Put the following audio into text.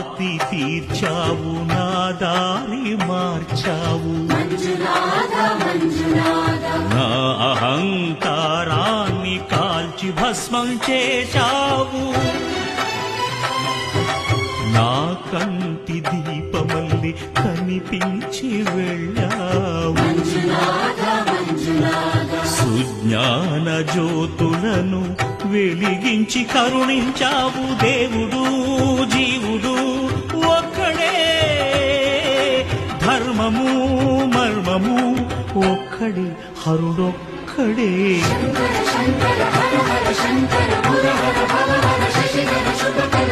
ఆర్తి తీర్చావు నా దారి మార్చావు నా అహంకారాన్ని కాల్చి భస్మం చేశావు నా కంటి దీపమల్లి కనిపించి వెళ్ళావు సుజ్ఞాన జ్యోతులను వెలిగించి కరుణించావు దేవుడు జీవుడు ఒక్కడే ధర్మము మర్మము ఒక్కడే హరుడొక్కడే శంకర శంకర హర హర శంకర శుభకర శశిధర శుభకర